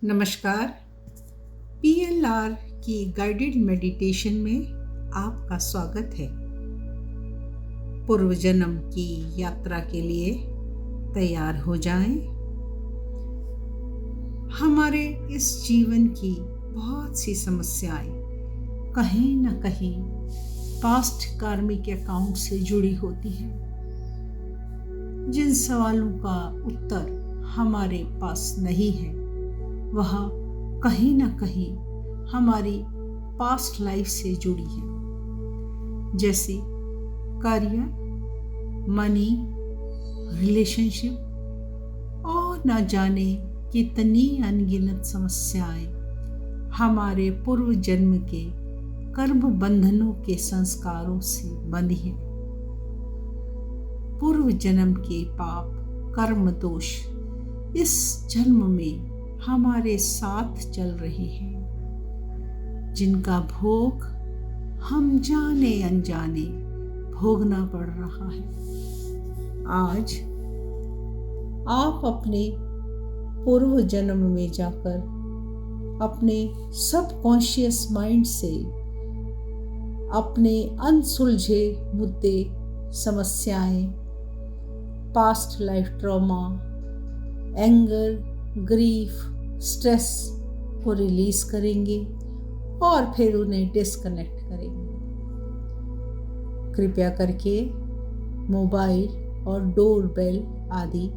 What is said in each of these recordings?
नमस्कार। पीएलआर की guided meditation में आपका स्वागत है। पूर्व जन्म की यात्रा के लिए तैयार हो जाएं। हमारे इस जीवन की बहुत सी समस्याएं कहीं न कहीं पास्ट कार्मिक अकाउंट से जुड़ी होती हैं। जिन सवालों का उत्तर हमारे पास नहीं है वह कहीं ना कहीं हमारी पास्ट लाइफ से जुड़ी है, जैसे करियर, मनी, रिलेशनशिप और न जाने कितनी अनगिनत समस्याएं हमारे पूर्व जन्म के कर्म बंधनों के संस्कारों से बंधी हैं। पूर्व जन्म के पाप कर्म दोष इस जन्म में हमारे साथ चल रहे हैं, जिनका भोग हम जाने अनजाने भोगना पड़ रहा है। आज आप अपने पूर्व जन्म में जाकर अपने सबकॉन्शियस माइंड से अपने अनसुलझे मुद्दे, समस्याएं, past life trauma, anger, grief, stress को रिलीज करेंगे और फिर उन्हें डिस्कनेक्ट करेंगे। कृपया करके मोबाइल और डोर बेल आदि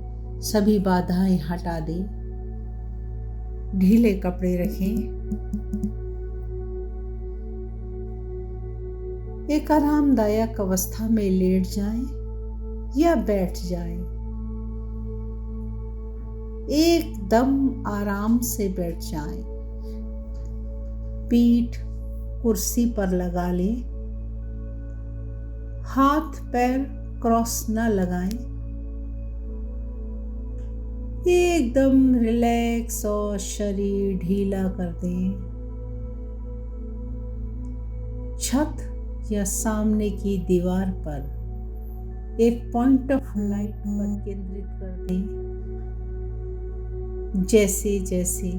सभी बाधाएं हटा दें। ढीले कपड़े रखें। एक आरामदायक अवस्था में लेट जाएं या बैठ जाएं। एकदम आराम से बैठ जाएं। पीठ कुर्सी पर लगा लें। हाथ पैर क्रॉस न लगाएं। एकदम रिलैक्स और शरीर ढीला कर दें। छत या सामने की दीवार पर एक पॉइंट ऑफ लाइट पर केंद्रित कर दें। जैसे जैसे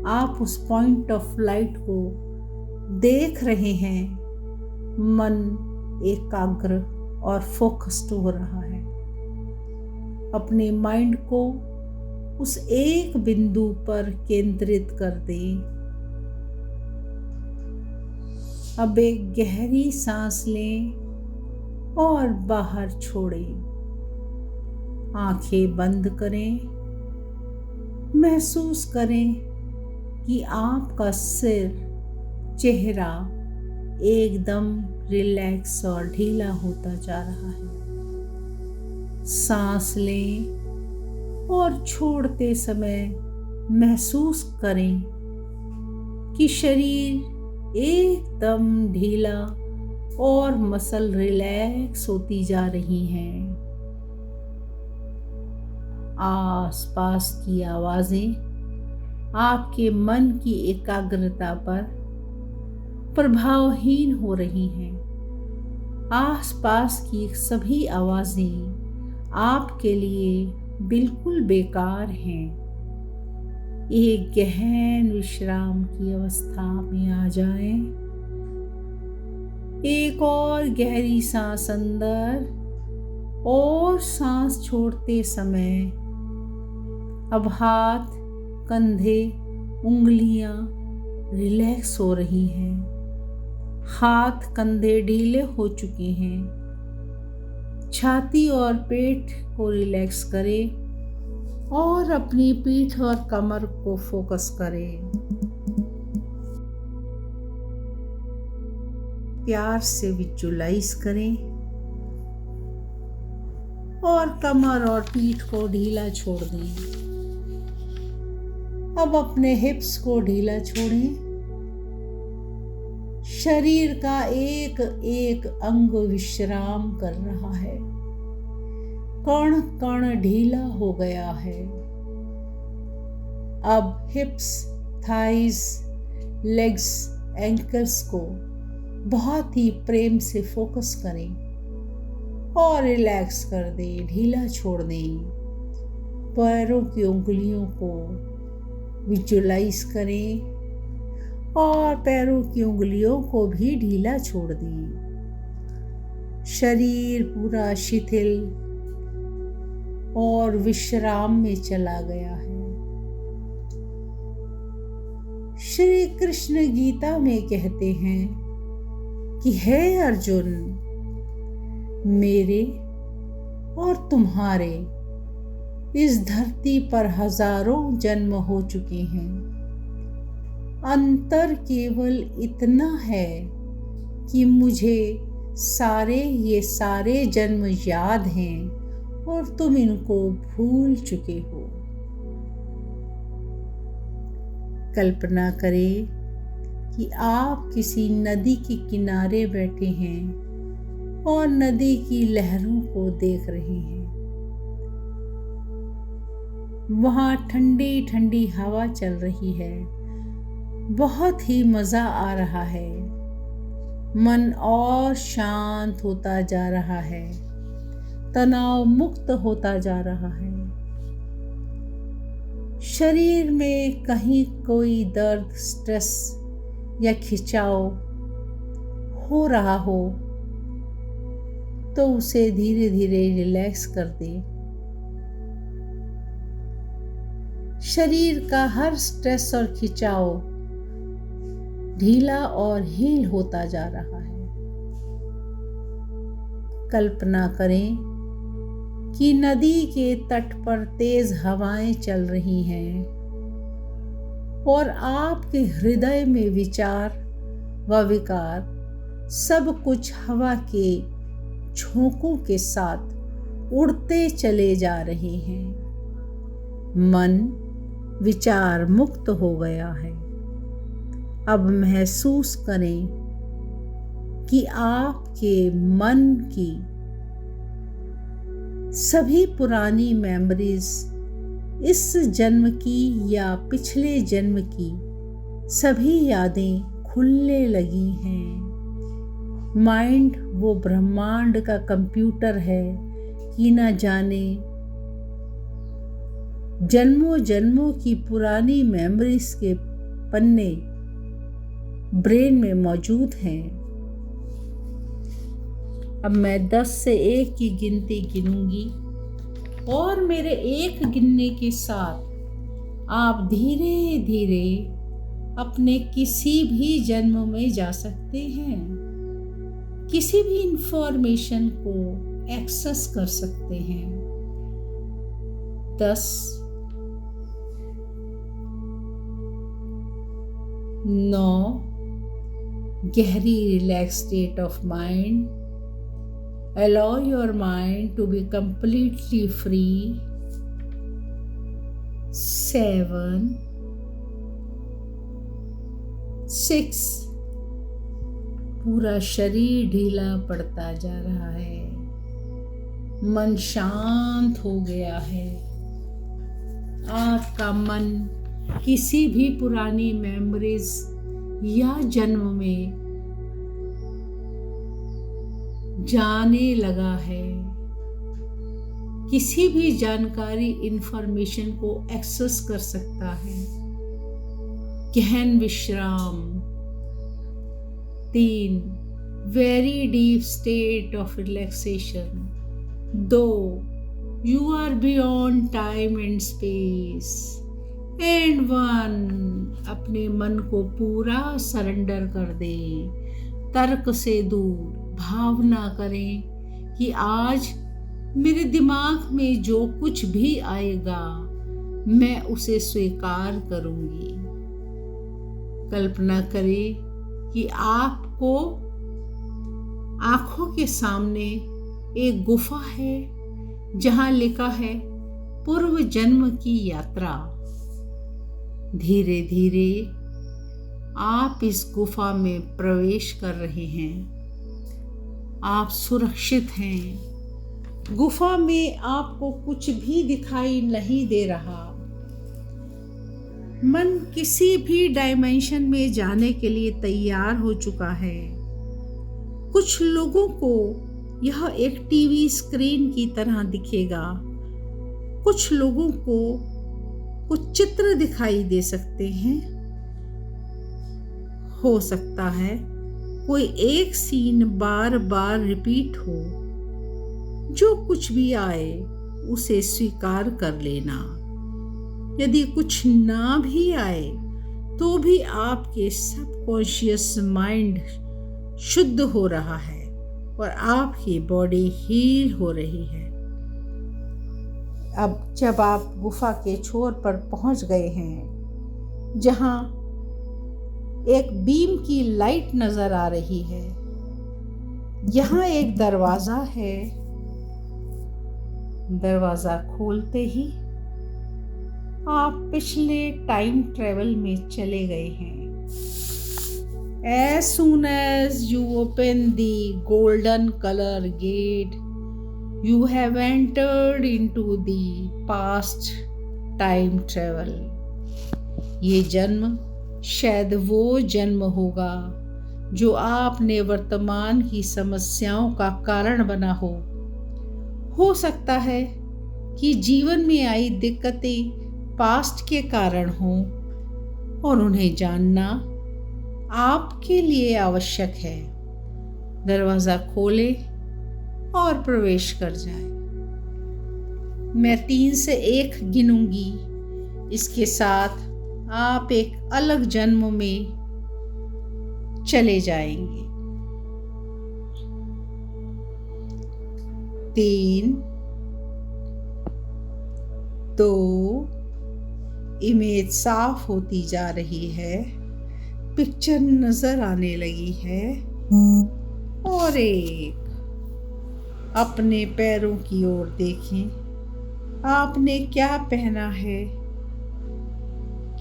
आप उस पॉइंट ऑफ लाइट को देख रहे हैं, मन एकाग्र और फोकस्ड हो रहा है। अपने माइंड को उस एक बिंदु पर केंद्रित कर दें। अब एक गहरी सांस लें और बाहर छोड़ें। आंखें बंद करें। महसूस करें कि आपका सिर, चेहरा एकदम रिलैक्स और ढीला होता जा रहा है। सांस लें और छोड़ते समय महसूस करें कि शरीर एकदम ढीला और मसल रिलैक्स होती जा रही हैं। आसपास की आवाजें आपके मन की एकाग्रता पर प्रभावहीन हो रही हैं। आसपास की सभी आवाजें आपके लिए बिल्कुल बेकार हैं। एक गहन विश्राम की अवस्था में आ जाएं। एक और गहरी सांस अंदर और सांस छोड़ते समय अब हाथ, कंधे, उंगलियां रिलैक्स हो रही हैं। हाथ कंधे ढीले हो चुके हैं। छाती और पेट को रिलैक्स करें और अपनी पीठ और कमर को फोकस करें। प्यार से विजुअलाइज करें और कमर और पीठ को ढीला छोड़ दें। अब अपने हिप्स को ढीला छोड़ें। शरीर का एक एक अंग विश्राम कर रहा है। कण कण ढीला हो गया है। अब हिप्स, थाइज, लेग्स, एंकल्स को बहुत ही प्रेम से फोकस करें और रिलैक्स कर दें, ढीला छोड़ दें। पैरों की उंगलियों को विजुलाइज करें और पैरों की उंगलियों को भी ढीला छोड़ दें। शरीर पूरा शिथिल और विश्राम में चला गया है। श्री कृष्ण गीता में कहते हैं कि हे अर्जुन, मेरे और तुम्हारे इस धरती पर हजारों जन्म हो चुके हैं। अंतर केवल इतना है कि मुझे ये सारे जन्म याद हैं और तुम इनको भूल चुके हो। कल्पना करें कि आप किसी नदी के किनारे बैठे हैं और नदी की लहरों को देख रहे हैं। वहाँ ठंडी ठंडी हवा चल रही है। बहुत ही मज़ा आ रहा है। मन और शांत होता जा रहा है। तनाव मुक्त होता जा रहा है। शरीर में कहीं कोई दर्द, स्ट्रेस या खिंचाव हो रहा हो तो उसे धीरे धीरे रिलैक्स कर दें। शरीर का हर स्ट्रेस और खिंचाव ढीला और हील होता जा रहा है। कल्पना करें कि नदी के तट पर तेज हवाएं चल रही हैं और आपके हृदय में विचार व विकार सब कुछ हवा के झोंकों के साथ उड़ते चले जा रहे हैं। मन विचार मुक्त हो गया है। अब महसूस करें कि आपके मन की सभी पुरानी मेमोरीज, इस जन्म की या पिछले जन्म की सभी यादें खुलने लगी हैं। माइंड वो ब्रह्मांड का कंप्यूटर है कि न जाने जन्मों जन्मों की पुरानी मेमोरीज के पन्ने ब्रेन में मौजूद हैं। अब मैं 10 से 1 की गिनती गिनूंगी और मेरे 1 गिनने के साथ आप धीरे धीरे अपने किसी भी जन्म में जा सकते हैं। किसी भी इंफॉर्मेशन को एक्सेस कर सकते हैं। 10, 9, गहरी relax state of mind. Allow your mind to be completely free. 7, 6, पूरा शरीर ढीला पड़ता जा रहा है। मन शांत हो गया है। आपका मन किसी भी पुरानी मेमोरीज या जन्म में जाने लगा है। किसी भी जानकारी, इंफॉर्मेशन को एक्सेस कर सकता है। गहन विश्राम। 3, very deep state of relaxation. 2, you are beyond time and space. And 1, अपने मन को पूरा सरेंडर कर दे। तर्क से दूर भावना करें कि आज मेरे दिमाग में जो कुछ भी आएगा मैं उसे स्वीकार करूंगी। कल्पना करें कि आपको आंखों के सामने एक गुफा है जहां लिखा है पूर्व जन्म की यात्रा। धीरे धीरे आप इस गुफा में प्रवेश कर रहे हैं। आप सुरक्षित हैं। गुफा में आपको कुछ भी दिखाई नहीं दे रहा। मन किसी भी डायमेंशन में जाने के लिए तैयार हो चुका है। कुछ लोगों को यह एक टीवी स्क्रीन की तरह दिखेगा। कुछ लोगों को कुछ चित्र दिखाई दे सकते हैं। हो सकता है कोई एक सीन बार बार रिपीट हो। जो कुछ भी आए उसे स्वीकार कर लेना। यदि कुछ ना भी आए तो भी आपके सबकॉन्शियस माइंड शुद्ध हो रहा है और आपकी बॉडी हील हो रही है। अब जब आप गुफा के छोर पर पहुंच गए हैं, जहां एक बीम की लाइट नजर आ रही है, यहाँ एक दरवाजा है। दरवाजा खोलते ही आप पिछले टाइम ट्रेवल में चले गए हैं। As soon as you open the golden color gate, you have entered into the past time travel. ये जन्म शायद वो जन्म होगा जो आपने वर्तमान की समस्याओं का कारण बना हो सकता है कि जीवन में आई दिक्कतें पास्ट के कारण हों और उन्हें जानना आपके लिए आवश्यक है। दरवाजा खोले और प्रवेश कर जाए। मैं 3 से 1 गिनूंगी। इसके साथ आप एक अलग जन्म में चले जाएंगे। 3, 2, इमेज साफ होती जा रही है, पिक्चर नजर आने लगी है। और 1, अपने पैरों की ओर देखें। आपने क्या पहना है?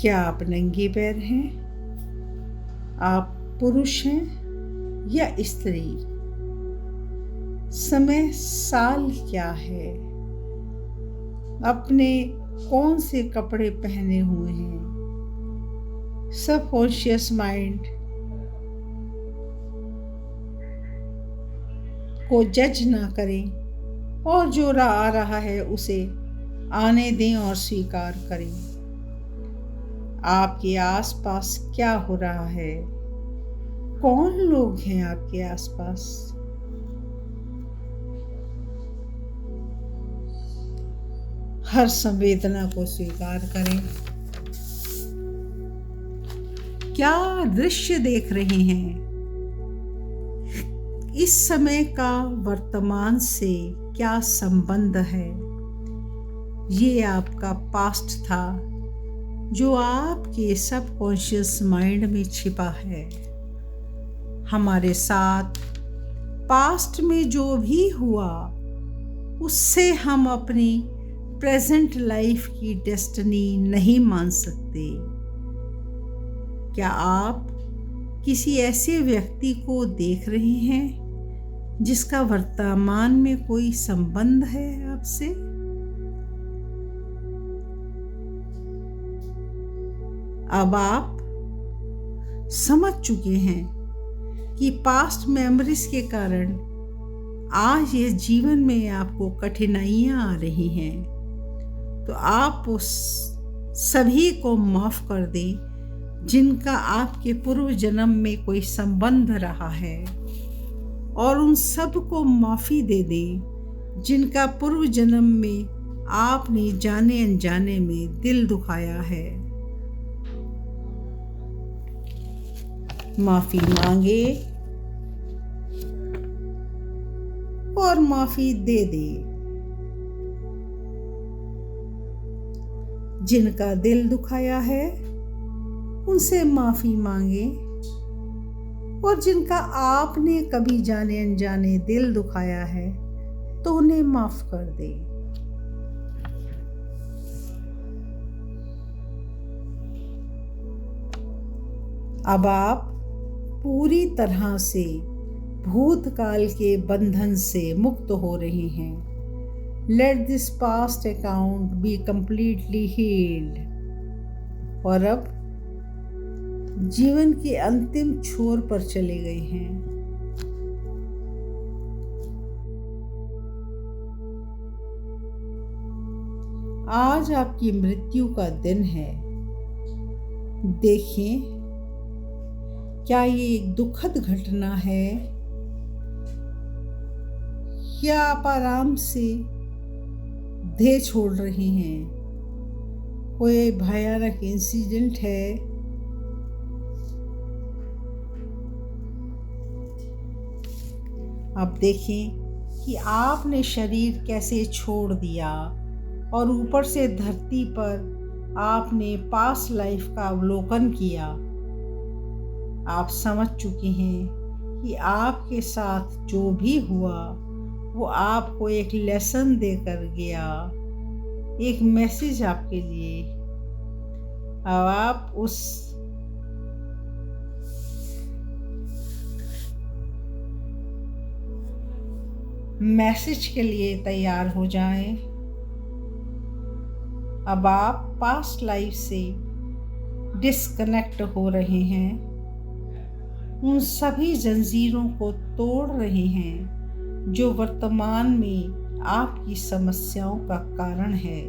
क्या आप नंगे पैर हैं? आप पुरुष हैं या स्त्री? समय साल क्या है? अपने कौन से कपड़े पहने हुए हैं? सबकॉन्शियस माइंड को जज ना करें और जो आ रहा है उसे आने दें और स्वीकार करें। आपके आसपास क्या हो रहा है? कौन लोग हैं आपके आसपास? हर संवेदना को स्वीकार करें। क्या दृश्य देख रहे हैं? इस समय का वर्तमान से क्या संबंध है? ये आपका पास्ट था जो आपके सबकॉन्शियस माइंड में छिपा है। हमारे साथ पास्ट में जो भी हुआ उससे हम अपनी प्रेजेंट लाइफ की डेस्टिनी नहीं मान सकते। क्या आप किसी ऐसे व्यक्ति को देख रहे हैं जिसका वर्तमान में कोई संबंध है आपसे? अब आप समझ चुके हैं कि पास्ट मेमोरीज के कारण आज ये जीवन में आपको कठिनाइयां आ रही हैं, तो आप उस सभी को माफ कर दें जिनका आपके पूर्व जन्म में कोई संबंध रहा है, और उन सब को माफ़ी दे दें जिनका पूर्व जन्म में आपने जाने अनजाने में दिल दुखाया है। माफ़ी मांगे और माफ़ी दे दें। जिनका दिल दुखाया है उनसे माफ़ी मांगे, और जिनका आपने कभी जाने अनजाने दिल दुखाया है तो उन्हें माफ कर दे। अब आप पूरी तरह से भूतकाल के बंधन से मुक्त हो रहे हैं। Let this past account be completely healed. और अब जीवन के अंतिम छोर पर चले गए हैं। आज आपकी मृत्यु का दिन है। देखें, क्या ये एक दुखद घटना है या आप आराम से देह छोड़ रहे हैं? कोई भयानक इंसिडेंट है? अब देखें कि आपने शरीर कैसे छोड़ दिया और ऊपर से धरती पर आपने पास्ट लाइफ का अवलोकन किया। आप समझ चुके हैं कि आपके साथ जो भी हुआ वो आपको एक लेसन देकर गया, एक मैसेज आपके लिए। अब आप उस मैसेज के लिए तैयार हो जाएं। अब आप पास्ट लाइफ से डिस्कनेक्ट हो रहे हैं, उन सभी जंजीरों को तोड़ रहे हैं जो वर्तमान में आपकी समस्याओं का कारण है।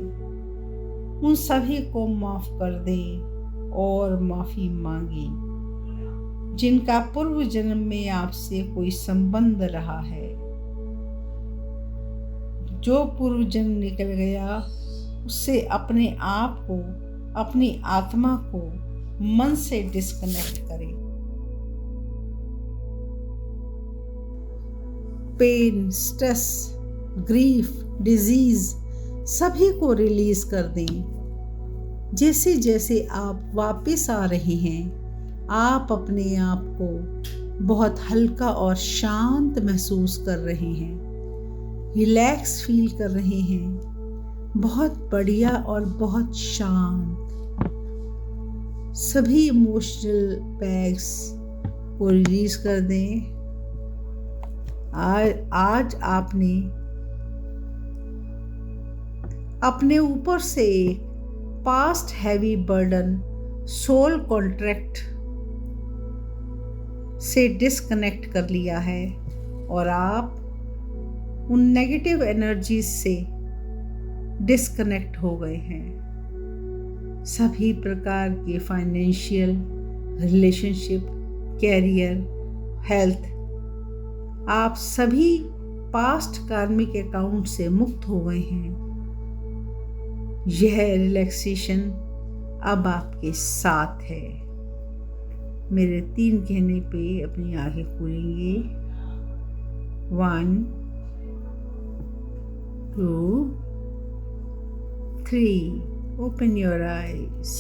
उन सभी को माफ कर दें और माफी मांगें जिनका पूर्व जन्म में आपसे कोई संबंध रहा है। जो पूर्व जन्म निकल गया उससे अपने आप को, अपनी आत्मा को मन से डिस्कनेक्ट करें। पेन, स्ट्रेस, ग्रीफ, डिजीज सभी को रिलीज कर दें। जैसे जैसे आप वापस आ रहे हैं, आप अपने आप को बहुत हल्का और शांत महसूस कर रहे हैं, रिलैक्स फील कर रहे हैं, बहुत बढ़िया और बहुत शांत। सभी इमोशनल बैग्स को रिलीज कर दें। आज आपने अपने ऊपर से एक past heavy burden soul contract से डिस्कनेक्ट कर लिया है और आप उन नेगेटिव एनर्जी से डिस्कनेक्ट हो गए हैं। सभी प्रकार के फाइनेंशियल, रिलेशनशिप, कैरियर, हेल्थ, आप सभी पास्ट कार्मिक अकाउंट से मुक्त हो गए हैं। यह रिलैक्सेशन अब आपके साथ है। मेरे 3 कहने पे अपनी आंखें खोलेंगे। 1, 2, 3. Open your eyes.